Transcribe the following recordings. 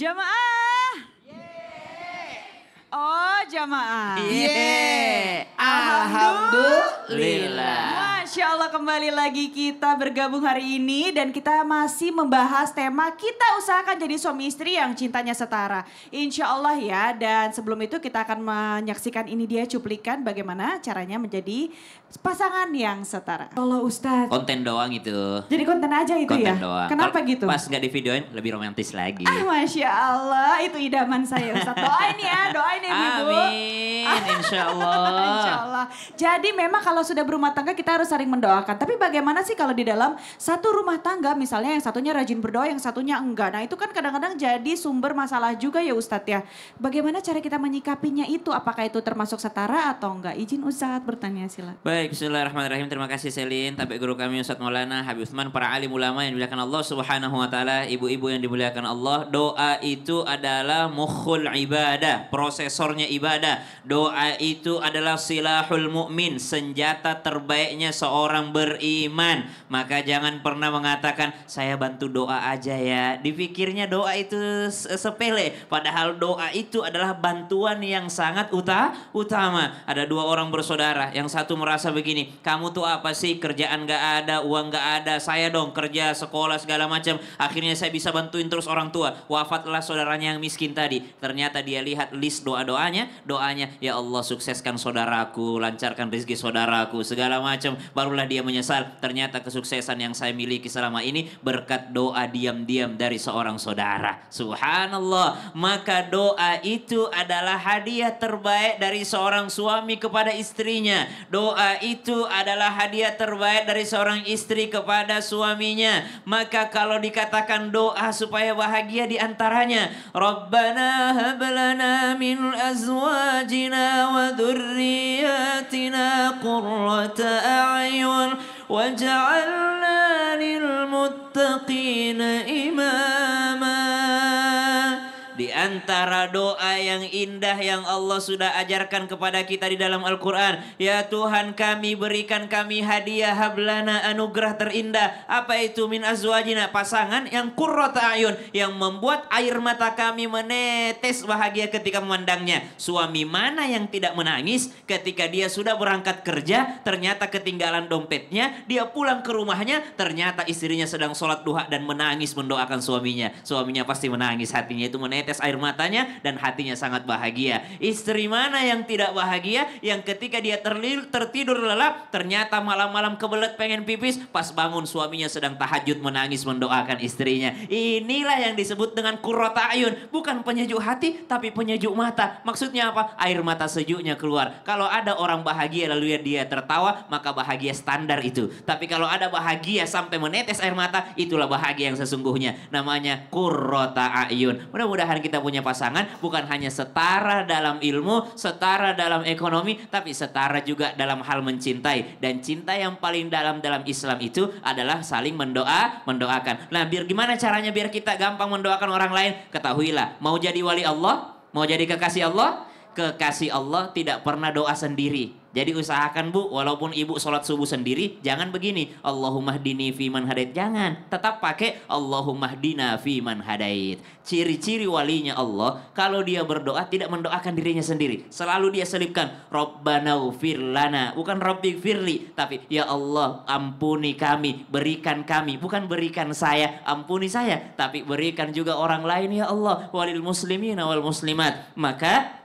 Jamaah. Oh, jamaah. Alhamdulillah. Masya Allah, kembali lagi kita bergabung hari ini dan kita masih membahas tema kita usahakan jadi suami istri yang cintanya setara. Insya Allah ya, dan sebelum itu kita akan menyaksikan ini dia cuplikan bagaimana caranya menjadi pasangan yang setara. Allah Ustadz. Konten doang itu. Jadi konten aja itu Konten ya? doang. Kenapa Kalo gitu? Pas nggak di videoin lebih romantis lagi. Masya Allah, itu idaman saya Ustadz. Doain ya Ibu. Amin, insya Allah. Insya Allah. Jadi memang kalau sudah berumah tangga kita harus saling mendoakan. Tapi bagaimana sih kalau di dalam satu rumah tangga misalnya yang satunya rajin berdoa, yang satunya enggak. Nah itu kan kadang-kadang jadi sumber masalah juga ya Ustadz ya. Bagaimana cara kita menyikapinya itu? Apakah itu termasuk setara atau enggak? Izin Ustadz bertanya silakan. Baik, bismillahirrahmanirrahim. Terima kasih Selin, tabik guru kami Ustadz Maulana Habib Utsman, para alim ulama yang dimuliakan Allah Subhanahu wa taala, ibu-ibu yang dimuliakan Allah. Doa itu adalah mukhul ibadah, prosesornya ibadah. Doa itu adalah silahul mu'min, senjata terbaiknya seorang beriman. Maka jangan pernah mengatakan saya bantu doa aja ya. Dipikirnya doa itu sepele, padahal doa itu adalah bantuan yang sangat utama. Ada dua orang bersaudara, yang satu merasa begini, kamu tuh apa sih, kerjaan gak ada, uang gak ada, saya dong kerja, sekolah segala macam, akhirnya saya bisa bantuin terus orang tua. Wafatlah saudaranya yang miskin tadi. Ternyata dia lihat list doanya, ya Allah sukseskan saudaraku, lancarkan rezeki saudaraku, segala macam. Barulah dia menyesal, ternyata kesuksesan yang saya miliki selama ini berkat doa diam-diam dari seorang saudara. Subhanallah. Maka doa itu adalah hadiah terbaik dari seorang suami kepada istrinya. Doa itu adalah hadiah terbaik dari seorang istri kepada suaminya. Maka kalau dikatakan doa supaya bahagia, diantaranya Rabbana hablana min azwajina wa dhurriyyatina qurrata a'yun waj'alna lil muttaqina imama. Di antara doa yang indah yang Allah sudah ajarkan kepada kita di dalam Al-Quran, ya Tuhan kami, berikan kami hadiah, hablana, anugerah terindah. Apa itu? Min azwajina, pasangan yang qurrata ayun, yang membuat air mata kami menetes bahagia ketika memandangnya. Suami mana yang tidak menangis ketika dia sudah berangkat kerja, ternyata ketinggalan dompetnya, dia pulang ke rumahnya, ternyata istrinya sedang sholat duha dan menangis mendoakan suaminya. Suaminya pasti menangis, hatinya itu menetes air matanya dan hatinya sangat bahagia. Istri mana yang tidak bahagia, yang ketika dia tertidur lelap, ternyata malam-malam kebelet pengen pipis, pas bangun suaminya sedang tahajud menangis mendoakan istrinya. Inilah yang disebut dengan qurrata ayun, bukan penyejuk hati tapi penyejuk mata. Maksudnya apa? Air mata sejuknya keluar. Kalau ada orang bahagia lalu dia tertawa, maka bahagia standar itu. Tapi kalau ada bahagia sampai menetes air mata, itulah bahagia yang sesungguhnya. Namanya qurrata ayun. Mudah-mudahan kita punya pasangan bukan hanya setara dalam ilmu, setara dalam ekonomi, tapi setara juga dalam hal mencintai. Dan cinta yang paling dalam Islam itu adalah saling mendoakan. Nah, gimana caranya biar kita gampang mendoakan orang lain? Ketahuilah, mau jadi wali Allah, mau jadi kekasih Allah, kekasih Allah tidak pernah doa sendiri. Jadi usahakan Bu, walaupun ibu sholat subuh sendiri, jangan begini, Allahumma hdini fiman hadait. Jangan, tetap pakai Allahumma hdina fiman hadait. Ciri-ciri walinya Allah, kalau dia berdoa tidak mendoakan dirinya sendiri. Selalu dia selipkan, Rabbana ufir lana. Bukan Rabbi firli, tapi ya Allah ampuni kami, berikan kami. Bukan berikan saya, ampuni saya, tapi berikan juga orang lain ya Allah. Walil muslimina wal muslimat. Maka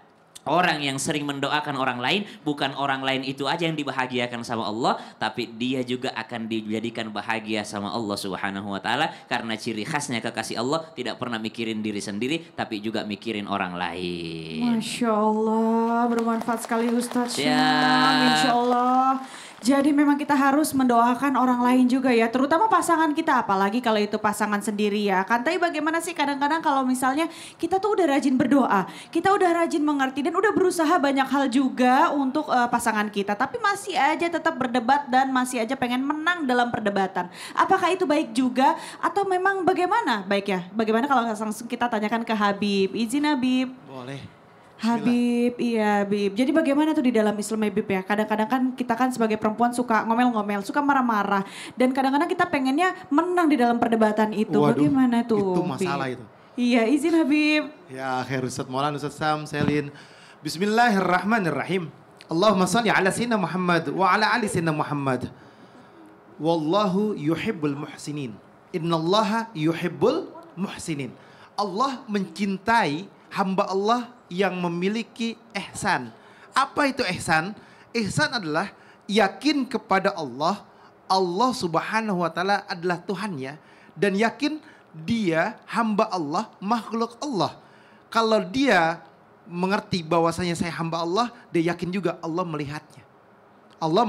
orang yang sering mendoakan orang lain, bukan orang lain itu aja yang dibahagiakan sama Allah, tapi dia juga akan dijadikan bahagia sama Allah Subhanahu wa taala, karena ciri khasnya kekasih Allah tidak pernah mikirin diri sendiri tapi juga mikirin orang lain. Masya Allah, bermanfaat sekali Ustadz. Ya. Insya Allah. Jadi memang kita harus mendoakan orang lain juga ya, terutama pasangan kita, apalagi kalau itu pasangan sendiri ya kan. Tapi bagaimana sih kadang-kadang kalau misalnya kita tuh udah rajin berdoa, kita udah rajin mengerti dan udah berusaha banyak hal juga untuk pasangan kita, tapi masih aja tetap berdebat dan masih aja pengen menang dalam perdebatan. Apakah itu baik juga atau memang bagaimana? Baik ya, bagaimana kalau langsung kita tanyakan ke Habib? Izin Habib. Boleh. Habib, iya Habib. Jadi bagaimana tuh di dalam Islam Habib ya? Kadang-kadang kan kita kan sebagai perempuan suka ngomel-ngomel, suka marah-marah. Dan kadang-kadang kita pengennya menang di dalam perdebatan itu. Waduh, bagaimana tuh? itu masalah itu. Iya, izin Habib. Ya, khair Ustaz Maulana, Ustaz Sam, Selin. Bismillahirrahmanirrahim. Allahumma salli ala sayyidina Muhammad wa ala ali sayyidina Muhammad. Wallahu yuhibbul muhsinin. Innallaha yuhibbul muhsinin. Allah mencintai hamba Allah yang memiliki ihsan. Apa itu ihsan? Ihsan adalah yakin kepada Allah. Allah Subhanahu wa taala adalah Tuhannya dan yakin dia hamba Allah, makhluk Allah. Kalau dia mengerti bahwasanya saya hamba Allah, dia yakin juga Allah melihatnya. Allah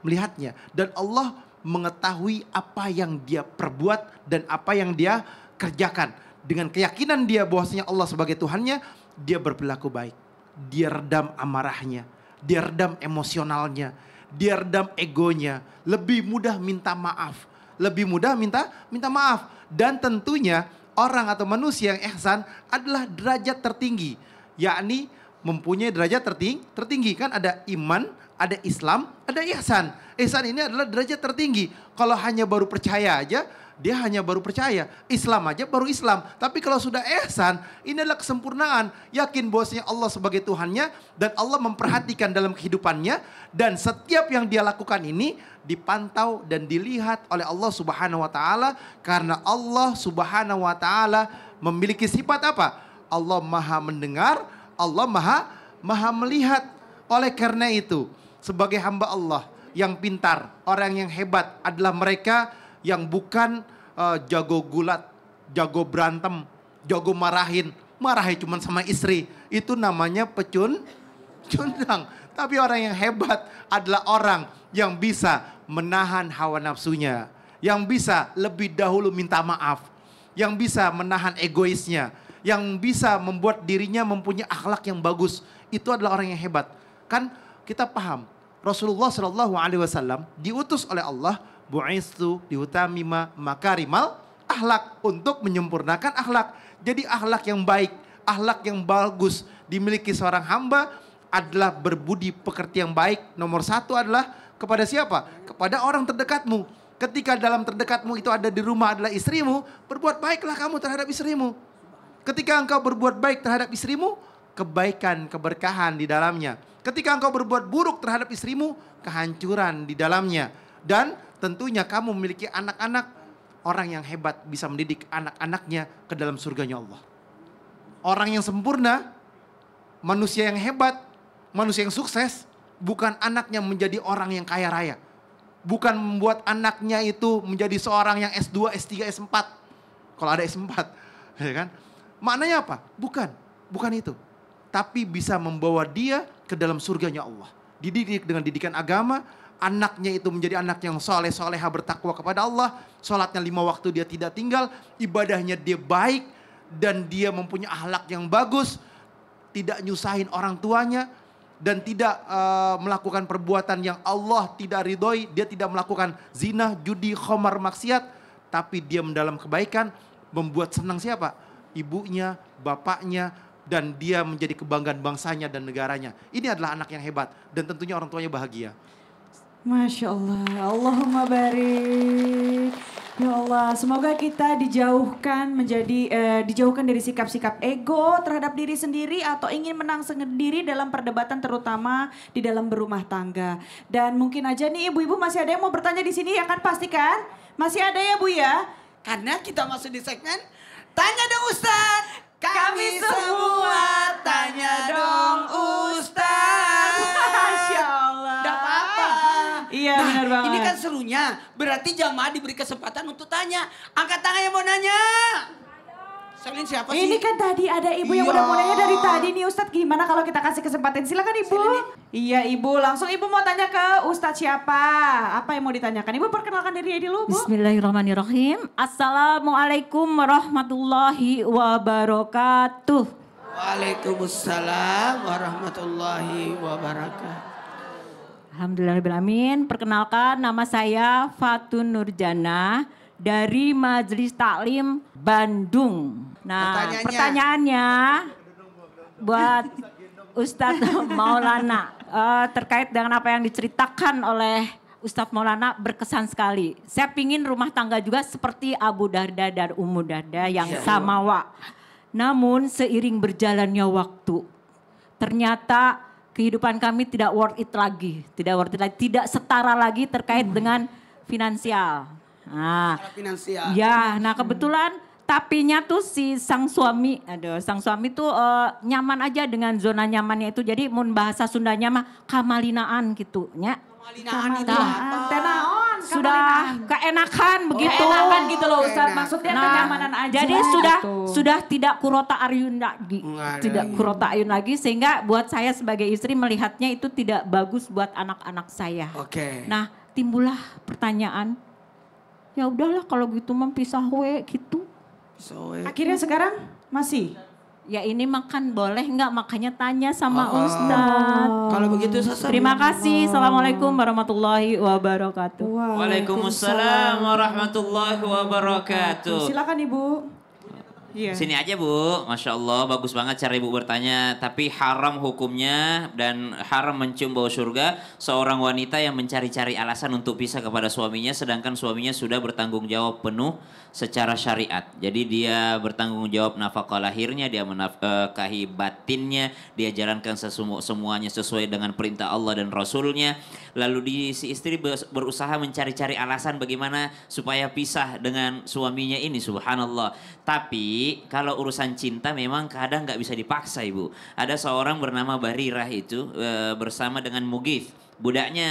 melihatnya dan Allah mengetahui apa yang dia perbuat dan apa yang dia kerjakan. Dengan keyakinan dia bahwasanya Allah sebagai Tuhannya, dia berperilaku baik. Dia redam amarahnya, dia redam emosionalnya, dia redam egonya, lebih mudah minta maaf. Lebih mudah minta maaf. Dan tentunya orang atau manusia yang ihsan adalah derajat tertinggi. Yakni mempunyai derajat tertinggi. Kan ada iman, ada Islam, ada ihsan. Ihsan ini adalah derajat tertinggi. Kalau hanya baru percaya aja, dia hanya baru percaya. Islam aja baru Islam. Tapi kalau sudah ihsan, ini adalah kesempurnaan. Yakin bahwasanya Allah sebagai Tuhannya dan Allah memperhatikan dalam kehidupannya. Dan setiap yang dia lakukan ini dipantau dan dilihat oleh Allah Subhanahu wa taala. Karena Allah Subhanahu wa taala memiliki sifat apa? Allah Maha mendengar, Allah Maha melihat. Oleh karena itu, sebagai hamba Allah yang pintar, orang yang hebat adalah mereka yang bukan jago gulat, jago berantem, jago marahin cuma sama istri. Itu namanya pecundang. Tapi orang yang hebat adalah orang yang bisa menahan hawa nafsunya, yang bisa lebih dahulu minta maaf, yang bisa menahan egoisnya, yang bisa membuat dirinya mempunyai akhlak yang bagus. Itu adalah orang yang hebat. Kan kita paham, Rasulullah SAW diutus oleh Allah, bu'istu liutamima makarimal akhlak, untuk menyempurnakan akhlak. Jadi akhlak yang baik, akhlak yang bagus dimiliki seorang hamba adalah berbudi pekerti yang baik. Nomor satu adalah kepada siapa? Kepada orang terdekatmu. Ketika dalam terdekatmu itu ada di rumah adalah istrimu, berbuat baiklah kamu terhadap istrimu. Ketika engkau berbuat baik terhadap istrimu, kebaikan, keberkahan di dalamnya. Ketika engkau berbuat buruk terhadap istrimu, kehancuran di dalamnya. Dan tentunya kamu memiliki anak-anak, orang yang hebat bisa mendidik anak-anaknya ke dalam surganya Allah. Orang yang sempurna, manusia yang hebat, manusia yang sukses, bukan anaknya menjadi orang yang kaya raya. Bukan membuat anaknya itu menjadi seorang yang S2, S3, S4. Kalau ada S4, ya kan? Maknanya apa? Bukan itu. Tapi bisa membawa dia ke dalam surganya Allah. Dididik dengan didikan agama, anaknya itu menjadi anak yang soleh, soleha, bertakwa kepada Allah. Sholatnya 5 waktu dia tidak tinggal, ibadahnya dia baik, dan dia mempunyai akhlak yang bagus, tidak nyusahin orang tuanya, dan tidak melakukan perbuatan yang Allah tidak ridhoi. Dia tidak melakukan zina, judi, khamar, maksiat, tapi dia mendalam kebaikan, membuat senang siapa? Ibunya, bapaknya, dan dia menjadi kebanggaan bangsanya dan negaranya. Ini adalah anak yang hebat dan tentunya orang tuanya bahagia. Masya Allah, Allahumma barik. Ya Allah, semoga kita dijauhkan dari sikap-sikap ego terhadap diri sendiri atau ingin menang sendiri dalam perdebatan, terutama di dalam berumah tangga. Dan mungkin aja nih ibu-ibu masih ada yang mau bertanya di sini ya kan, pastikan masih ada ya Bu ya. Karena kita masuk di segmen Tanya Dong Ustadz. Kami semua tanya dong Ustadz. Masya Allah. Gak apa-apa. Iya benar banget. Ini kan serunya. Berarti jamaah diberi kesempatan untuk tanya. Angkat tangan yang mau nanya. Selin siapa sih? Ini kan tadi ada ibu yang Iya. udah mau nanya dari tadi nih Ustadz. Gimana kalau kita kasih kesempatan? Silakan ibu. Iya ibu, langsung ibu mau tanya ke Ustadz siapa? Apa yang mau ditanyakan? Ibu perkenalkan diri dulu Bu. Bismillahirrahmanirrahim. Assalamualaikum warahmatullahi wabarakatuh. Waalaikumsalam warahmatullahi wabarakatuh. Alhamdulillahirrahmanirrahim. Perkenalkan, nama saya Fatun Nurjana dari Majelis Taklim Bandung. Nah, pertanyaannya buat Ustadz Maulana terkait dengan apa yang diceritakan oleh Ustadz Maulana, berkesan sekali. Saya pingin rumah tangga juga seperti Abu Darda dan Ummu Darda yang samawa. Namun seiring berjalannya waktu, ternyata kehidupan kami tidak worth it lagi. Tidak setara lagi terkait dengan finansial. Nah, finansial. Ya, nah kebetulan tapinya tuh si sang suami tuh nyaman aja dengan zona nyamannya itu. Jadi mun bahasa Sundanya mah kamalinaan gitu nya. Kamalinaan itu apa? Tenaon, Sudah keenakan begitu. Enakan gitu loh Ustaz, Enak. maksudnya Nah, kenyamanan aja. jadi gitu. sudah tidak kurota ayun lagi. Nggak ada Tidak lagi. kurota ayun lagi sehingga buat saya sebagai istri melihatnya itu tidak bagus buat anak-anak saya. Oke. Nah, timbullah pertanyaan, ya udahlah kalau gitu mah pisah we gitu. Akhirnya sekarang masih? Ya ini makan boleh nggak? Makanya tanya sama Ustadz. Kalau begitu Sasa. Terima kasih. Assalamualaikum warahmatullahi wabarakatuh. Waalaikumsalam warahmatullahi wabarakatuh. Silakan Ibu. Iya. Sini aja Bu, Masya Allah bagus banget cara Ibu bertanya. Tapi haram hukumnya dan haram mencium bau surga seorang wanita yang mencari-cari alasan untuk pisah kepada suaminya. Sedangkan suaminya sudah bertanggung jawab penuh secara syariat. Jadi dia bertanggung jawab nafkah lahirnya, dia menafkahi batinnya, dia jalankan semuanya sesuai dengan perintah Allah dan Rasulnya. Lalu si istri berusaha mencari-cari alasan bagaimana supaya pisah dengan suaminya ini, subhanallah. Tapi kalau urusan cinta memang kadang nggak bisa dipaksa Ibu. Ada seorang bernama Barirah itu bersama dengan Mughith. Budaknya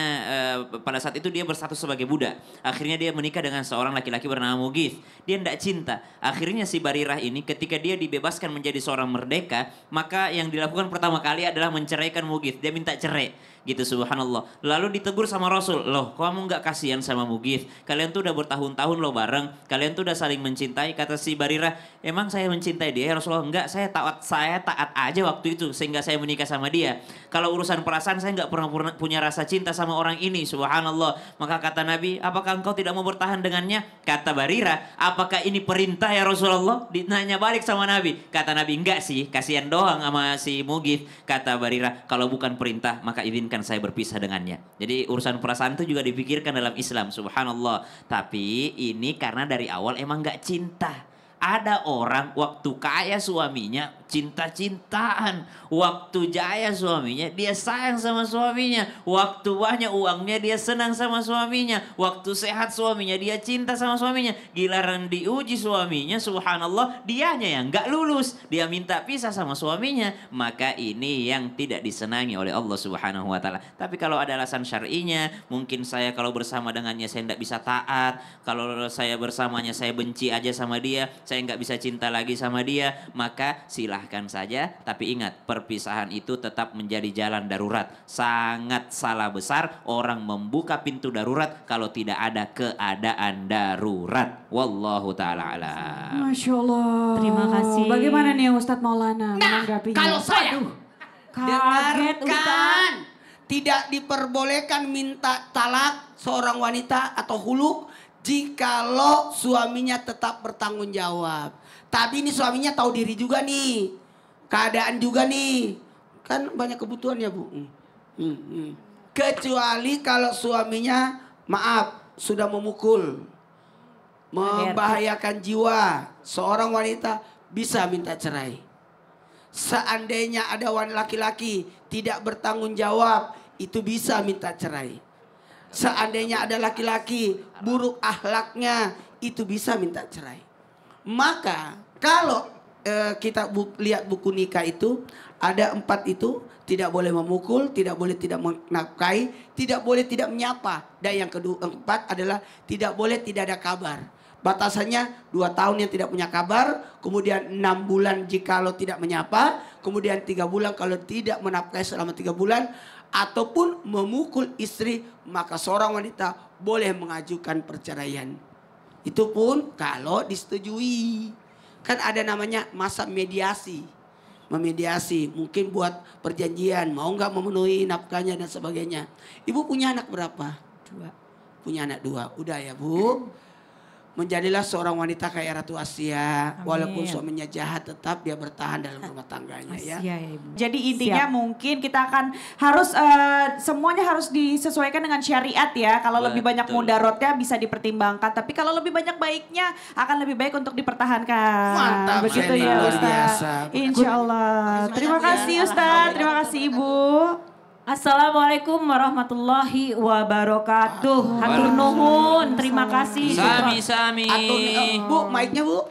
pada saat itu dia berstatus sebagai budak. Akhirnya dia menikah dengan seorang laki-laki bernama Mughith. Dia tidak cinta. Akhirnya si Barirah ini ketika dia dibebaskan menjadi seorang merdeka, maka yang dilakukan pertama kali adalah menceraikan Mughith. Dia minta cerai. Gitu subhanallah. Lalu ditegur sama Rasul. Loh kamu nggak kasihan sama Mughith? Kalian tuh udah bertahun-tahun loh bareng. Kalian tuh udah saling mencintai. Kata si Barirah, emang saya mencintai dia ya Rasulullah? Enggak, saya taat aja waktu itu sehingga saya menikah sama dia. Kalau urusan perasaan saya nggak pernah punya rasa cinta sama orang ini, subhanallah. Maka kata Nabi, apakah engkau tidak mau bertahan dengannya? Kata Barirah, apakah ini perintah ya Rasulullah? Ditanya balik sama Nabi. Kata Nabi, enggak sih, kasihan doang sama si Mughith. Kata Barirah, kalau bukan perintah maka izinkan saya berpisah dengannya. Jadi urusan perasaan itu juga dipikirkan dalam Islam, subhanallah. Tapi ini karena dari awal emang enggak cinta. Ada orang waktu kaya suaminya cinta-cintaan. Waktu jaya suaminya dia sayang sama suaminya. Waktu banyak uangnya dia senang sama suaminya. Waktu sehat suaminya dia cinta sama suaminya. Giliran diuji suaminya subhanallah dianya yang gak lulus. Dia minta pisah sama suaminya. Maka ini yang tidak disenangi oleh Allah subhanahu wa ta'ala. Tapi kalau ada alasan syar'inya, mungkin saya kalau bersama dengannya saya tidak bisa taat. Kalau saya bersamanya saya benci aja sama dia. Saya nggak bisa cinta lagi sama dia, maka silahkan saja. Tapi ingat, perpisahan itu tetap menjadi jalan darurat. Sangat salah besar orang membuka pintu darurat kalau tidak ada keadaan darurat. Wallahu ta'ala alam. Masya Allah. Terima kasih. Bagaimana nih Ustadz Maulana menanggapinya? Kalau saya Kaget Ustadz. dengarkan, tidak diperbolehkan minta talak seorang wanita atau huluk jikalau suaminya tetap bertanggung jawab. Tapi ini suaminya tahu diri juga nih. Keadaan juga nih. Kan banyak kebutuhan ya Bu. Kecuali kalau suaminya maaf sudah memukul. Membahayakan jiwa. Seorang wanita bisa minta cerai. Seandainya ada laki-laki tidak bertanggung jawab, itu bisa minta cerai. Seandainya ada laki-laki buruk akhlaknya, itu bisa minta cerai. Maka kalau kita lihat buku nikah itu ada 4 itu, tidak boleh memukul, tidak boleh tidak menafkahi, tidak boleh tidak menyapa. Dan yang keempat adalah tidak boleh tidak ada kabar. Batasannya 2 tahun yang tidak punya kabar, kemudian 6 bulan jikalau tidak menyapa, kemudian 3 bulan kalau tidak menafkahi selama 3 bulan, ataupun memukul istri, maka seorang wanita boleh mengajukan perceraian. Itu pun kalau disetujui. Kan ada namanya masa mediasi. Memediasi, mungkin buat perjanjian, mau nggak memenuhi nafkahnya dan sebagainya. Ibu punya anak berapa? 2. Punya anak 2, udah ya Bu. menjadilah seorang wanita kayak Ratu Asia. Amin. Walaupun suaminya jahat tetap dia bertahan dalam rumah tangganya ya. Asia ya Ibu. Jadi intinya Siap. mungkin kita akan harus semuanya harus disesuaikan dengan syariat ya. Kalau lebih banyak Betul. mudaratnya bisa dipertimbangkan, tapi kalau lebih banyak baiknya akan lebih baik untuk dipertahankan. Mantap, Begitu Shelly, ya luar Ustaz. biasa. Insya Allah. Terima kasih Ustaz, terima kasih Ibu. Assalamualaikum warahmatullahi wabarakatuh. Hatur nuhun, terima kasih. Sami-sami. Bu, mic-nya Bu.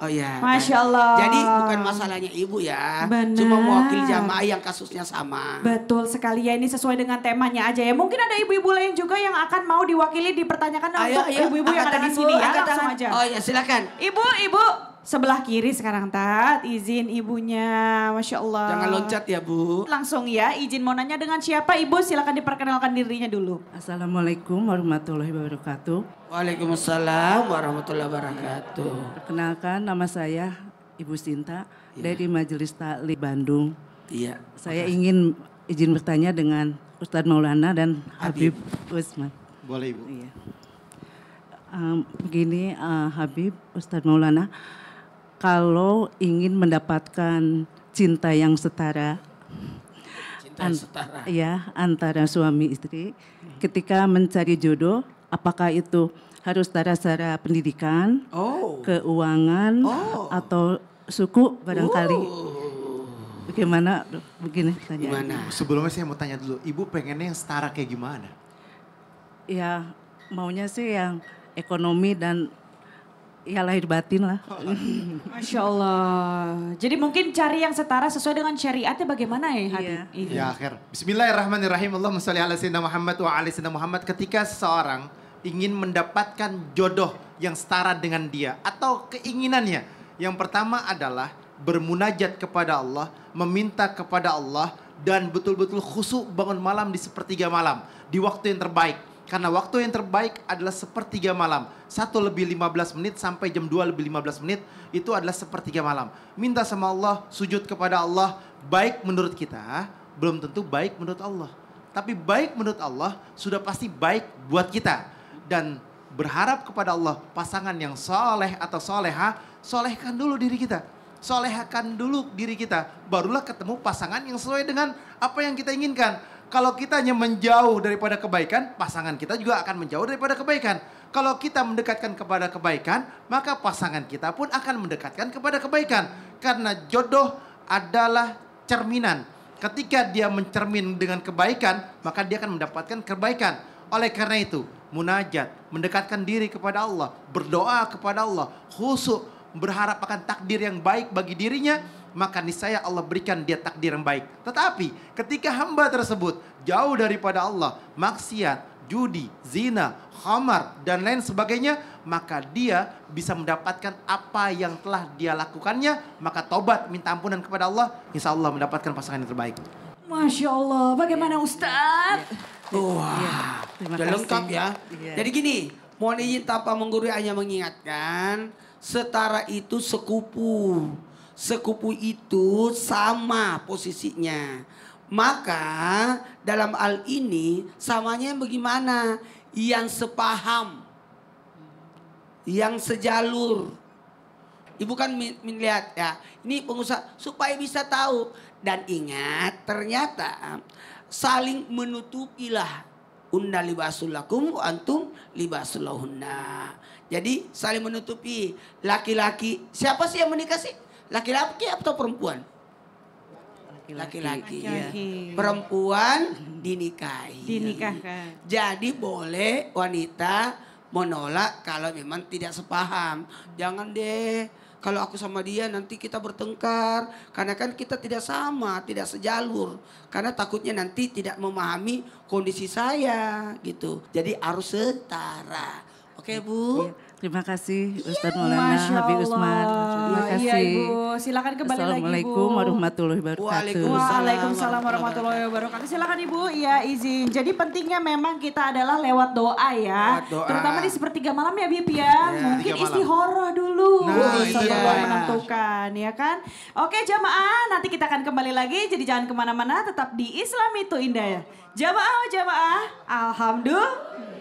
Oh iya. Masya Allah. Jadi bukan masalahnya ibu ya. Benar. Cuma mewakili jamaah yang kasusnya sama. Betul sekali ya, ini sesuai dengan temanya aja ya. Mungkin ada ibu-ibu lain juga yang akan mau diwakili dipertanyakan untuk ibu-ibu yang ada di sini ya. Langsung aja. Oh ya silakan. Ibu, sebelah kiri sekarang Tat. Izin ibunya, Masya Allah. Jangan loncat ya Bu. Langsung ya, izin mau nanya dengan siapa Ibu? Silakan diperkenalkan dirinya dulu. Assalamualaikum warahmatullahi wabarakatuh. Waalaikumsalam warahmatullahi wabarakatuh. Perkenalkan, nama saya Ibu Sinta dari Majelis Taklim Bandung. Iya. Saya ingin izin bertanya dengan Ustadz Maulana dan Habib Usman. Boleh Ibu. Iya. Begini Habib, Ustadz Maulana, kalau ingin mendapatkan cinta yang setara, Cinta yang setara. ya antara suami istri, ketika mencari jodoh, apakah itu harus secara pendidikan, Oh. keuangan, atau suku barangkali? Bagaimana? Begini tanya. Gimana? Sebelumnya saya mau tanya dulu, Ibu pengennya yang setara kayak gimana? Ya maunya sih yang ekonomi dan ya lahir batin lah. Masya Allah. Jadi mungkin cari yang setara sesuai dengan syariatnya bagaimana ya Habib? Iya. Iya. Ya akhir. Bismillahirrahmanirrahim. Allahumma sholli ala sayyidina Muhammad wa ala sayyidina Muhammad. Ketika seseorang ingin mendapatkan jodoh yang setara dengan dia atau keinginannya, yang pertama adalah bermunajat kepada Allah, meminta kepada Allah dan betul-betul khusyuk bangun malam di sepertiga malam, di waktu yang terbaik. Karena waktu yang terbaik adalah sepertiga malam. 1:15 sampai jam 2:15 itu adalah sepertiga malam. Minta sama Allah, sujud kepada Allah. Baik menurut kita, belum tentu baik menurut Allah. Tapi baik menurut Allah sudah pasti baik buat kita. Dan berharap kepada Allah pasangan yang soleh atau soleha, solehkan dulu diri kita. Solehakan dulu diri kita. Barulah ketemu pasangan yang sesuai dengan apa yang kita inginkan. Kalau kita hanya menjauh daripada kebaikan, pasangan kita juga akan menjauh daripada kebaikan. Kalau kita mendekatkan kepada kebaikan, maka pasangan kita pun akan mendekatkan kepada kebaikan. Karena jodoh adalah cerminan. Ketika dia mencermin dengan kebaikan, maka dia akan mendapatkan kebaikan. Oleh karena itu, munajat, mendekatkan diri kepada Allah, berdoa kepada Allah, khusyuk, berharap akan takdir yang baik bagi dirinya, maka niscaya Allah berikan dia takdir yang baik. Tetapi ketika hamba tersebut jauh daripada Allah, maksiat, judi, zina, khamar, dan lain sebagainya, maka dia bisa mendapatkan apa yang telah dia lakukannya, maka tobat, minta ampunan kepada Allah, insya Allah mendapatkan pasangan yang terbaik. Masya Allah, bagaimana Ustadz? Wah, Terima udah kasih. lengkap ya. Iya. Jadi gini, mohon izin tanpa menggurui hanya mengingatkan, setara itu sekupu. Sekupu itu sama posisinya. Maka dalam hal ini samanya yang bagaimana? Yang sepaham. Yang sejalur. Ibu kan melihat ya, ini pengusaha supaya bisa tahu. Dan ingat ternyata saling menutupilah. Unna libasul lakum wa antum libasul lahunna. Jadi saling menutupi. Laki-laki, siapa sih yang menikah sih? Laki-laki atau perempuan? Laki-laki. Laki-laki. Perempuan dinikahi. Dinikahkan. Jadi boleh wanita menolak kalau memang tidak sepaham. Jangan deh, kalau aku sama dia nanti kita bertengkar. Karena kan kita tidak sama, tidak sejalur. Karena takutnya nanti tidak memahami kondisi saya gitu. Jadi harus setara. Oke Bu? Iya. Terima kasih Ustadz Maulana Masya Habib Usman. Allah. Terima kasih. Iya Ibu, silakan kembali lagi Ibu. Assalamualaikum warahmatullahi wabarakatuh. Waalaikumsalam warahmatullahi wabarakatuh. Silakan Ibu, iya izin. Jadi pentingnya memang kita adalah lewat doa ya. Lewat doa. Terutama di sepertiga malam ya Bib ya. Mungkin 3 malam. istikharah dulu. Nah, sebelum iya. menentukan ya kan. Oke jamaah, nanti kita akan kembali lagi. Jadi jangan kemana-mana, tetap di Islam itu indah ya. Jamaah, Alhamdulillah.